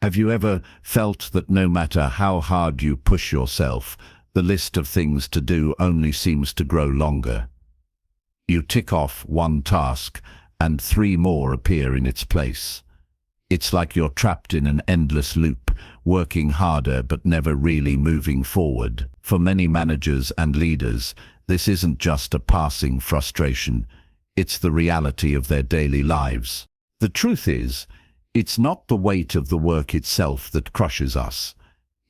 Have you ever felt that no matter how hard you push yourself, the list of things to do only seems to grow longer? You tick off one task, and 3 more appear in its place. It's like you're trapped in an endless loop, working harder but never really moving forward. For many managers and leaders, this isn't just a passing frustration. It's the reality of their daily lives. The truth is, it's not the weight of the work itself that crushes us.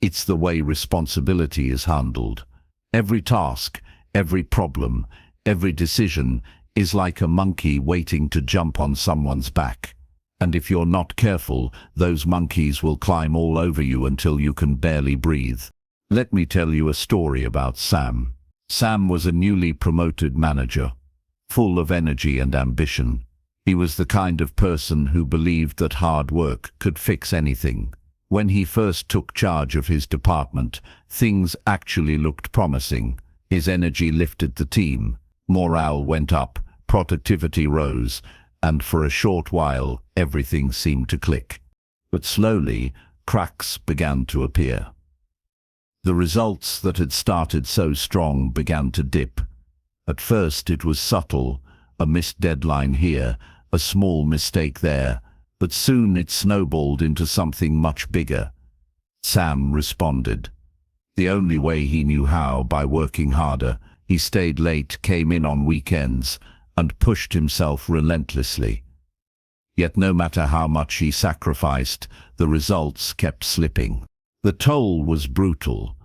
It's the way responsibility is handled. Every task, every problem, every decision is like a monkey waiting to jump on someone's back. And if you're not careful, those monkeys will climb all over you until you can barely breathe. Let me tell you a story about Sam. Sam was a newly promoted manager, full of energy and ambition. He was the kind of person who believed that hard work could fix anything. When he first took charge of his department, things actually looked promising. His energy lifted the team, morale went up, productivity rose, and for a short while, everything seemed to click. But slowly, cracks began to appear. The results that had started so strong began to dip. At first it was subtle, a missed deadline here, a small mistake there, but soon it snowballed into something much bigger. Sam responded. The only way he knew how, by working harder. He stayed late, came in on weekends, and pushed himself relentlessly. Yet no matter how much he sacrificed, the results kept slipping. The toll was brutal.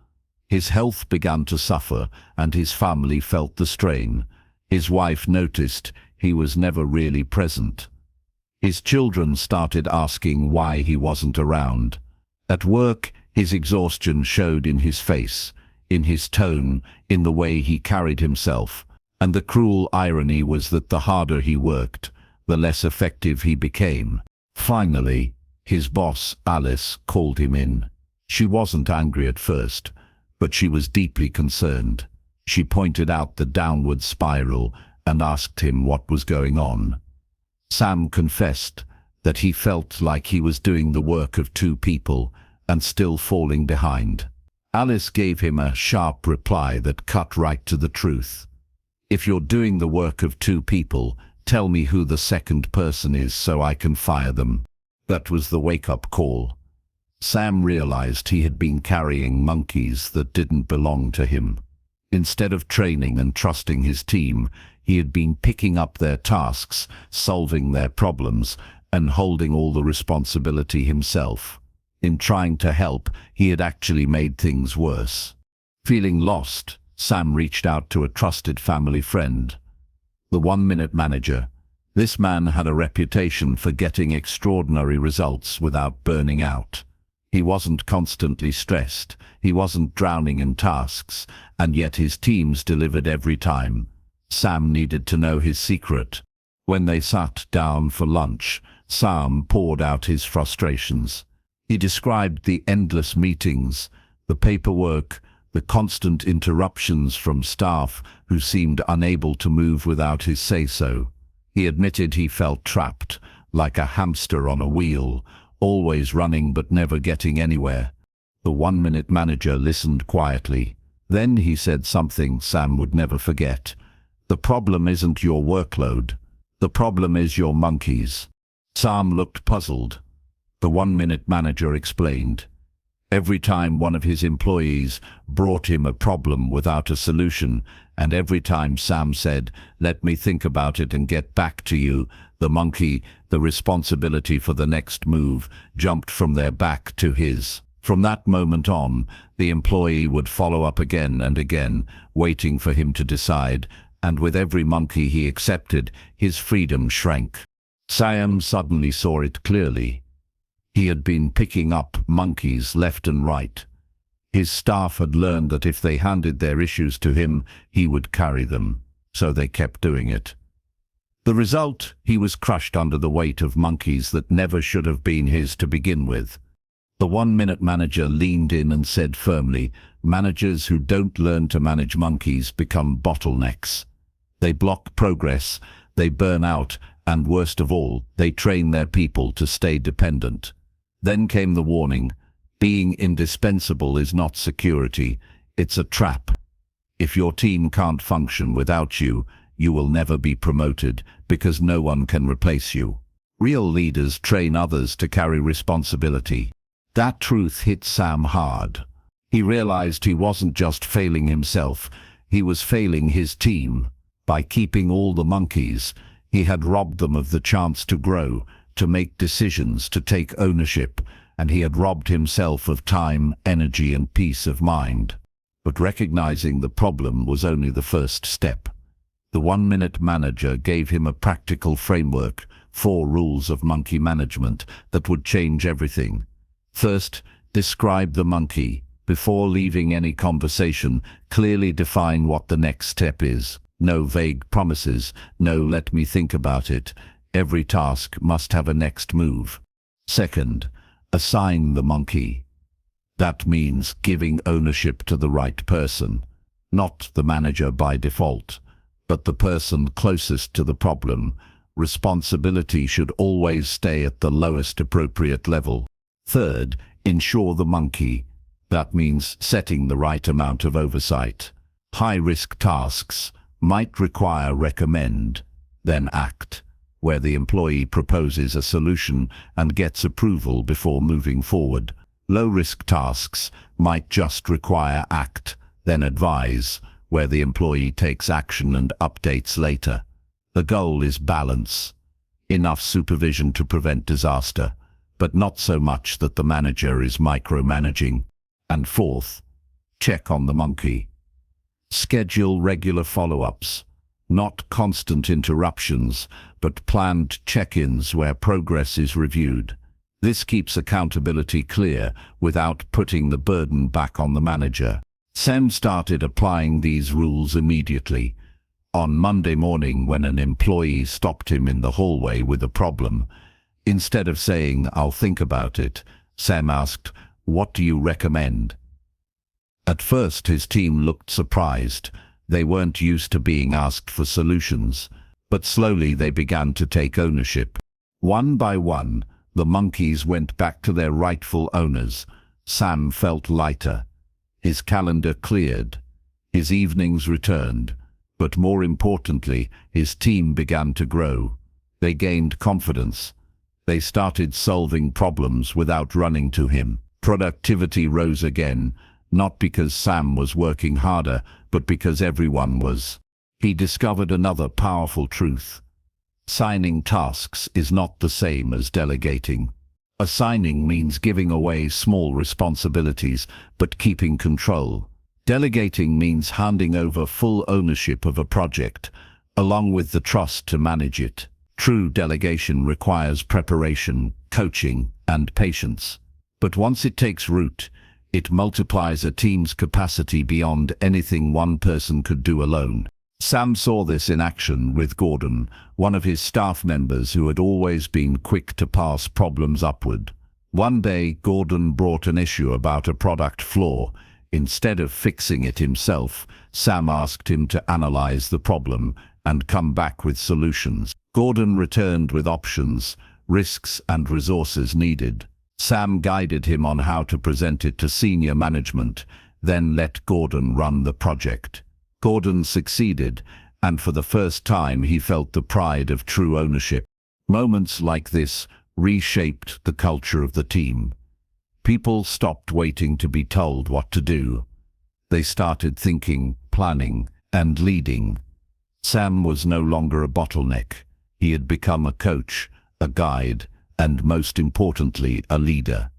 His health began to suffer, and his family felt the strain. His wife noticed he was never really present. His children started asking why he wasn't around. At work, his exhaustion showed in his face, in his tone, in the way he carried himself. And the cruel irony was that the harder he worked, the less effective he became. Finally, his boss, Alice, called him in. She wasn't angry at first, but she was deeply concerned. She pointed out the downward spiral and asked him what was going on. Sam confessed that he felt like he was doing the work of 2 people and still falling behind. Alice gave him a sharp reply that cut right to the truth. If you're doing the work of 2 people, tell me who the second person is so I can fire them. That was the wake-up call. Sam realized he had been carrying monkeys that didn't belong to him. Instead of training and trusting his team, he had been picking up their tasks, solving their problems, and holding all the responsibility himself. In trying to help, he had actually made things worse. Feeling lost, Sam reached out to a trusted family friend, the 1-minute manager. This man had a reputation for getting extraordinary results without burning out. He wasn't constantly stressed, he wasn't drowning in tasks, and yet his teams delivered every time. Sam needed to know his secret. When they sat down for lunch, Sam poured out his frustrations. He described the endless meetings, the paperwork, the constant interruptions from staff who seemed unable to move without his say-so. He admitted he felt trapped, like a hamster on a wheel, always running but never getting anywhere. The 1-minute manager listened quietly. Then he said something Sam would never forget. The problem isn't your workload. The problem is your monkeys. Sam looked puzzled. The 1-minute manager explained. Every time one of his employees brought him a problem without a solution, and every time Sam said, "Let me think about it and get back to you," the monkey, the responsibility for the next move, jumped from their back to his. From that moment on, the employee would follow up again and again, waiting for him to decide, and with every monkey he accepted, his freedom shrank. Sam suddenly saw it clearly. He had been picking up monkeys left and right. His staff had learned that if they handed their issues to him, he would carry them, so they kept doing it. The result, he was crushed under the weight of monkeys that never should have been his to begin with. The 1-minute manager leaned in and said firmly, "Managers who don't learn to manage monkeys become bottlenecks. They block progress, they burn out, and worst of all, they train their people to stay dependent. Then came the warning. Being indispensable is not security, it's a trap. If your team can't function without you, you will never be promoted because no one can replace you. Real leaders train others to carry responsibility. That truth hit Sam hard. He realized he wasn't just failing himself, he was failing his team. By keeping all the monkeys, he had robbed them of the chance to grow, to make decisions, to take ownership, and he had robbed himself of time, energy, and peace of mind. But recognizing the problem was only the first step. The 1-minute manager gave him a practical framework, 4 rules of monkey management that would change everything. First, describe the monkey. Before leaving any conversation, clearly define what the next step is. No vague promises, no let me think about it. Every task must have a next move. Second, assign the monkey. That means giving ownership to the right person, not the manager by default, but the person closest to the problem. Responsibility should always stay at the lowest appropriate level. Third, ensure the monkey. That means setting the right amount of oversight. High-risk tasks might require recommend, then act, where the employee proposes a solution and gets approval before moving forward. Low-risk tasks might just require act, then advise, where the employee takes action and updates later. The goal is balance. Enough supervision to prevent disaster, but not so much that the manager is micromanaging. And fourth, check on the monkey. Schedule regular follow-ups, not constant interruptions, but planned check-ins where progress is reviewed. This keeps accountability clear without putting the burden back on the manager. Sam started applying these rules immediately. On Monday morning, when an employee stopped him in the hallway with a problem, instead of saying, "I'll think about it," Sam asked, "What do you recommend?" At first, his team looked surprised. They weren't used to being asked for solutions, but slowly they began to take ownership. One by one, the monkeys went back to their rightful owners. Sam felt lighter. His calendar cleared. His evenings returned. But more importantly, his team began to grow. They gained confidence. They started solving problems without running to him. Productivity rose again, not because Sam was working harder, but because everyone was. He discovered another powerful truth. Assigning tasks is not the same as delegating. Assigning means giving away small responsibilities, but keeping control. Delegating means handing over full ownership of a project, along with the trust to manage it. True delegation requires preparation, coaching, and patience. But once it takes root, it multiplies a team's capacity beyond anything one person could do alone. Sam saw this in action with Gordon, one of his staff members who had always been quick to pass problems upward. One day, Gordon brought an issue about a product flaw. Instead of fixing it himself, Sam asked him to analyze the problem and come back with solutions. Gordon returned with options, risks, and resources needed. Sam guided him on how to present it to senior management, then let Gordon run the project. Gordon succeeded, and for the first time he felt the pride of true ownership. Moments like this reshaped the culture of the team. People stopped waiting to be told what to do. They started thinking, planning, and leading. Sam was no longer a bottleneck. He had become a coach, a guide, and most importantly, a leader.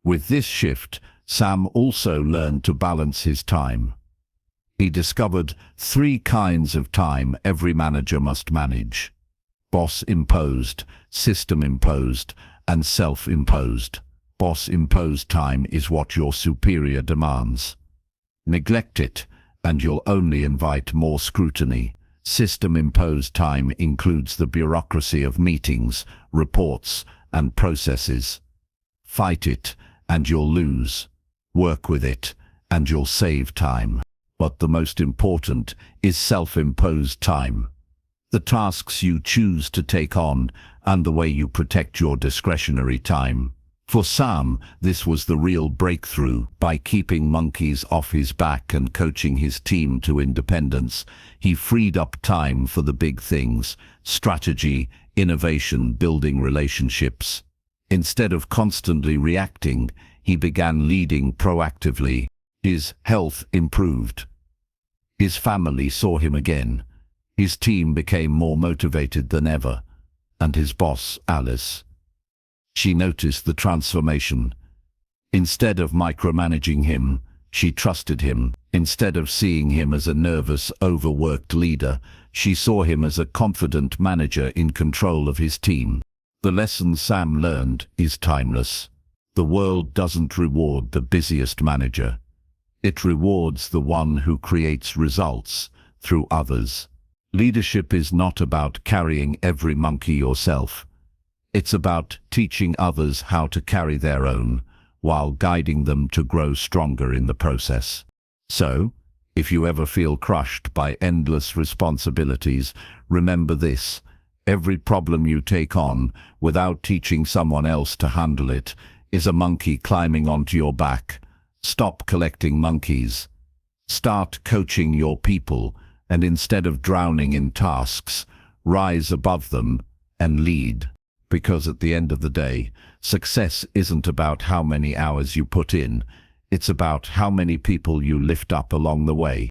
With this shift, Sam also learned to balance his time. He discovered 3 kinds of time every manager must manage: boss-imposed, system-imposed, and self-imposed. Boss-imposed time is what your superior demands. Neglect it, and you'll only invite more scrutiny. System-imposed time includes the bureaucracy of meetings, reports, and processes. Fight it, and you'll lose. Work with it, and you'll save time. But the most important is self-imposed time. The tasks you choose to take on and the way you protect your discretionary time. For Sam, this was the real breakthrough. By keeping monkeys off his back and coaching his team to independence, he freed up time for the big things: strategy, innovation, building relationships. Instead of constantly reacting, he began leading proactively. His health improved. His family saw him again. His team became more motivated than ever. And his boss, Alice, she noticed the transformation. Instead of micromanaging him, she trusted him. Instead of seeing him as a nervous, overworked leader, she saw him as a confident manager in control of his team. The lesson Sam learned is timeless. The world doesn't reward the busiest manager. It rewards the one who creates results through others. Leadership is not about carrying every monkey yourself. It's about teaching others how to carry their own, while guiding them to grow stronger in the process. So, if you ever feel crushed by endless responsibilities, remember this: every problem you take on without teaching someone else to handle it is a monkey climbing onto your back. Stop collecting monkeys. Start coaching your people, and instead of drowning in tasks, rise above them and lead. Because at the end of the day, success isn't about how many hours you put in, it's about how many people you lift up along the way.